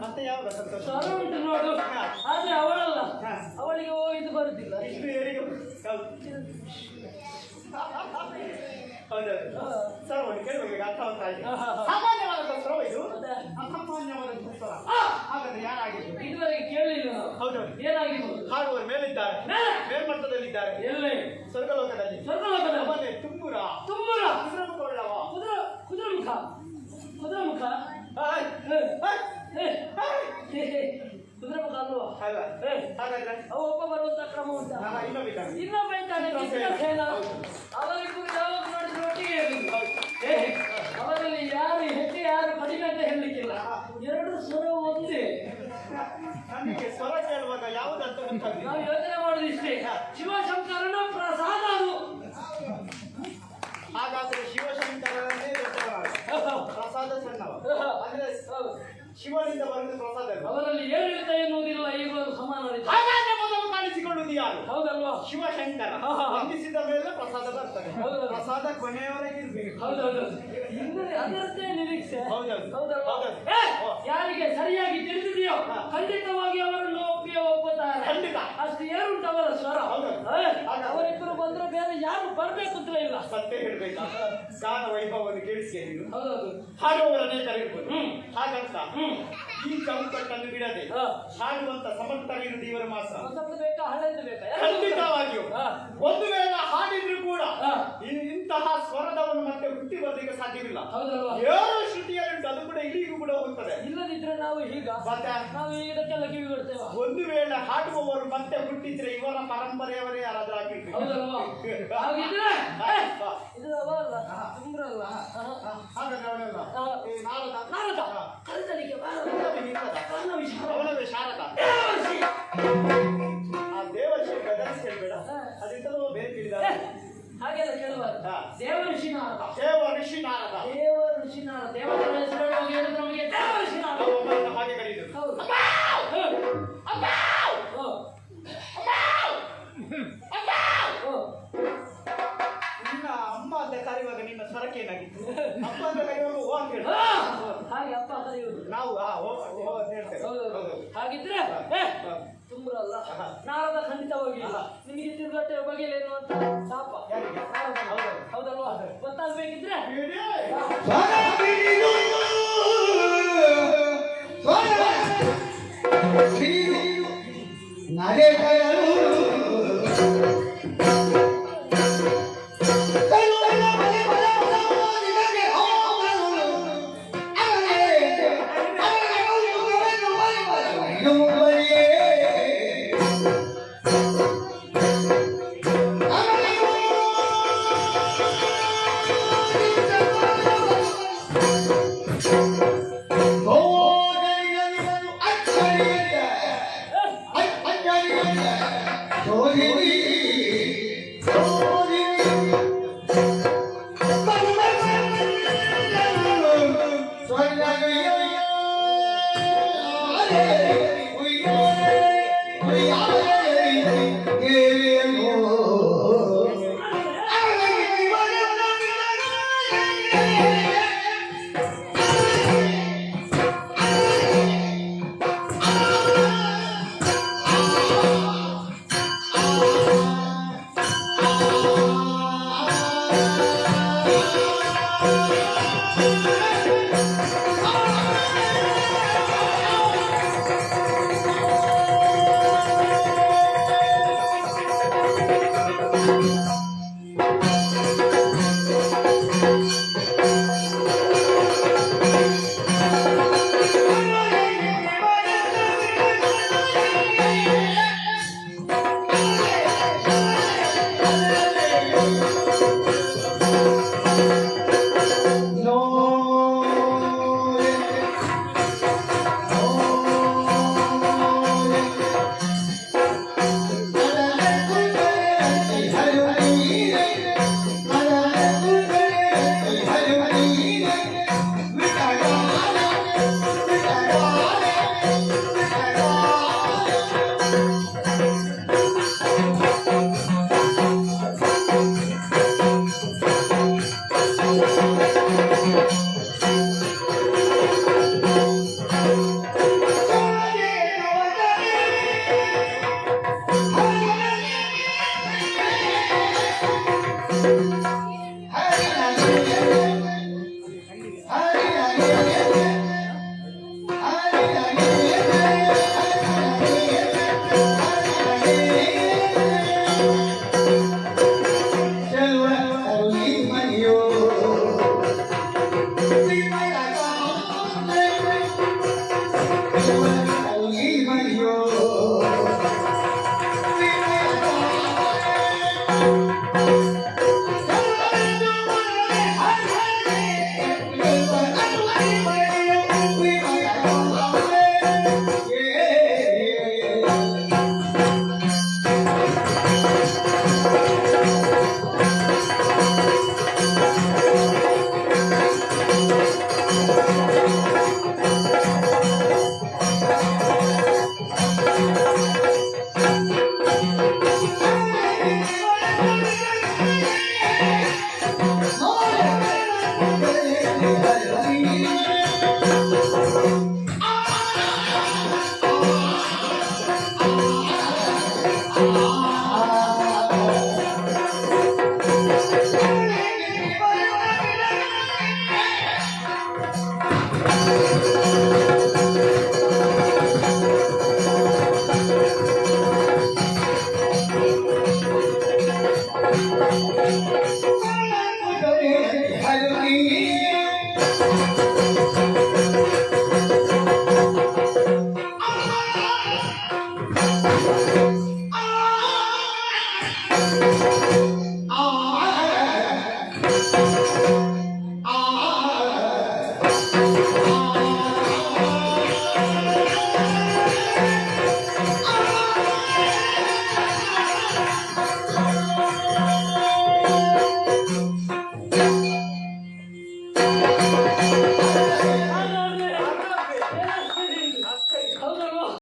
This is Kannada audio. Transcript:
ಮತ್ತೆ ಯಾವಾಗ ಸಂತೋಷ ಉಂಟು ನೋಡು. ಆದ್ರೆ ಅವಳಲ್ಲ, ಅವಳಿಗೆ ಇದು ಬರುದಿಲ್ಲ. ಸರ್ ಒಂದು ಕೇಳಬೇಕು, ಅರ್ಥವಂತಾಗಿ ಸಾಮಾನ್ಯವಾದ ಸ್ವರ ಇದು, ಅಸಾಮಾನ್ಯವಾದ ಸ್ವರ. ಹಾಗಾದ್ರೆ ಯಾರಾಗಿದ್ದು ಇದುವರೆಗೆ ಕೇಳಲಿಲ್ಲ. ಹೌದು, ಏನಾಗಿರ್ಬೋದು? ಹಾಡುವವರು ಮೇಲಿದ್ದಾರೆ, ಮೇಲ್ಮಟ್ಟದಲ್ಲಿದ್ದಾರೆ, ಎಲ್ಲಿ? ಸ್ವರ್ಗಲೋಕದಲ್ಲಿ. ಸ್ವರ್ಗಲೋಕದಲ್ಲಿ ತುಂಬುರ ತುಂಬುರ ಕುದುರೆಮುಖ ಉಳ್ಳವ, ಕುದುರೆಮುಖ ಕುದುರೆಮುಖ ಕುದುರೆಮುಖ ಅಲ್ವಾ? ಹಾಗಾದ್ರೆ ಅವ ಒಬ್ಬ ಬರುವಂತ ಕ್ರಮ ಉಂಟಾ? ಇನ್ನೊಬ್ಬ ಇದ್ದಾನೆ ಸೇನ. ಅವರಿಗೂ ಯಾವಾಗ ನೋಡಿದ್ರು ಒಟ್ಟಿಗೆ ಅವರಲ್ಲಿ ಯಾರು ಹೆಚ್ಚು ಯಾರು ಕಡಿಮೆ ಅಂತ ಹೇಳಲಿಕ್ಕಿಲ್ಲ. ಎರಡು ಸ್ವರ ಒಂದೇ. ನಮಗೆ ಸ್ವರ ಕೇಳುವಾಗ ಯಾವುದಂತ ಗೊತ್ತಾಗ್ತದೆ. ನಾವು ಯೋಚನೆ ಮಾಡುದು ಇಷ್ಟೇ, ಶಿವಶಂಕರನ ಪ್ರಸಾದ ಅದು. ಹಾಗಾದ್ರೆ ಶಿವಶಂಕರನೇ ಪ್ರಸಾದ ಸಣ್ಣವ, ಅಂದ್ರೆ ಶಿವನಿಂದ ಬರೆದ ಪ್ರಸಾದ. ಅವರಲ್ಲಿ ಏರಿಳಿತ ಎನ್ನುವುದಿಲ್ಲ, ಈಗ ಸಮಾನ. ಹಾಗಾದ್ರೆ ಮೊದಲು ಕಾಣಿಸಿಕೊಳ್ಳುವುದು ಯಾರು? ಹೌದಲ್ವಾ? ಶಿವಶಂಕರ. ವಂದಿಸಿದ ಮೇಲೆ ಪ್ರಸಾದ ಬರ್ತದೆ. ಪ್ರಸಾದ ಕೊನೆಯವರೆಗೆ ಇರ್ಬೇಕು. ಹೌದೌದು, ಅದರದ್ದೇ ನಿರೀಕ್ಷೆ. ಹೌದಲ್ವಾ? ಯಾರಿಗೆ ಸರಿಯಾಗಿ ತಿಳಿದಿದೆಯೋ ಖಂಡಿತವಾಗಿ ಅವರನ್ನು ಒಪ್ಪುತ್ತಾರೆ. ಖಂಡಿತ. ಅಷ್ಟು ಏರುಂಟು ಅವರ ಸ್ವರ. ಅವರಿಬ್ಬರು ಬಂದ್ರೆ ಬೇರೆ ಯಾರು ಬರ್ಬೇಕು ಅಂತ ಇಲ್ಲ. ಸತ್ಯ ಹೇಳ್ಬೇಕು, ಗಾನ ವೈಭವವನ್ನು ಕೇಳಿಸ್ಕೇಳಿ. ಹೌದೌದು, ಹಾಡುವವರನ್ನೇ ಕರೆಯಬಹುದು. ಹಾಗಂತ ಈ ಚೌಕಟ್ಟನ್ನು ಬಿಡದೆ ಹಾಡುವಂತ ಸಮರ್ಥರಿರುವುದು ಇವರ ಮಾತ್ರ. ಬೇಕಾ ಹಳೆದು ಬೇಕಾ? ಖಂಡಿತವಾಗಿಯೂ ಒಂದು ವೇಳೆ ಹಾಡಿದ್ರು ಕೂಡ ಇಂತಹ ಸ್ವರದವನ್ನು ಮತ್ತೆ ಹುಟ್ಟಿ ಬರಲಿಕ್ಕೆ ಸಾಧ್ಯವಿಲ್ಲ. ಏಳು ಶ್ರುತಿಯಲ್ಲಿಂಟು, ಅದು ಕೂಡ ಇಲ್ಲಿಗೂ ಕೂಡ ಹೋಗ್ತದೆ. ಇಲ್ಲದಿದ್ರೆ ನಾವು ಈಗ ನಾವು ಇದಕ್ಕೆಲ್ಲ ಕಿವಿ ಕೊಡ್ತೇವೆ. ಒಂದು ವೇಳೆ ಹಾಡುವವರು ಮತ್ತೆ ಹುಟ್ಟಿದ್ರೆ ಇವರ ಪರಂಪರೆಯವರೇ ಯಾರಾದ್ರೂ ಆಗಿರ್ಬೇಕು. ಹಾಗಿದ್ರೆ ಇದು ಅವಲ್ಲ, ತುಂಬ್ರಲ್ಲ. ನಾರದ ಕಲಿತಲಿಕ್ಕೆ ಅವನವೇ ಶಾರದ. ಆ ದೇವರ್ಷಿ ಗದರಿಸಬೇಡ, ಅದಿಂತಲೂ ಬೇರೆ ತಿಳಿದ ಹಾಗೆಲ್ಲ ಕೇಳುವಾಗ ದೇವಋಷಿ ನಾರದ, ದೇವಋಷಿ ನಾರದ, ದೇವಋಷಿ ನಾರದ, ದೇವರ ಹೆಸರು ಹೇಳಿದ್ರೆ ನಮಗೆ ದೇವಋಷಿ ನಾರದ ಹಾಗೆ ಕರೀದು. ನಿನ್ನ ಅಮ್ಮ ಅಂತ ಕರೆಯುವಾಗ ನಿನ್ನ ಸ್ವರಕ್ಕೆ ಏನಾಗಿತ್ತು? ಅಪ್ಪ ಅಂತ ಕರೆಯುವಾಗ ಓ ಅಂತ ಹೇಳಿ ಹಾಗೆ ಅಪ್ಪ ಕರೆಯುವುದು ನಾವು ಹೇಳ್ತೇವೆ. ಹಾಗಿದ್ರೆ ತುಂಬ್ರಲ್ಲ ನಾರದ ಖಂಡಿತವಾಗಿ ನಿಮಗೆ ತಿರುಗಾಟ ಬಗೆಯಲೇನು ಅಂತ ಶಾಪ. ಹೌದಲ್ವಾ? ಗೊತ್ತಾಗ್ಬೇಕಿದ್ರೆ Hey!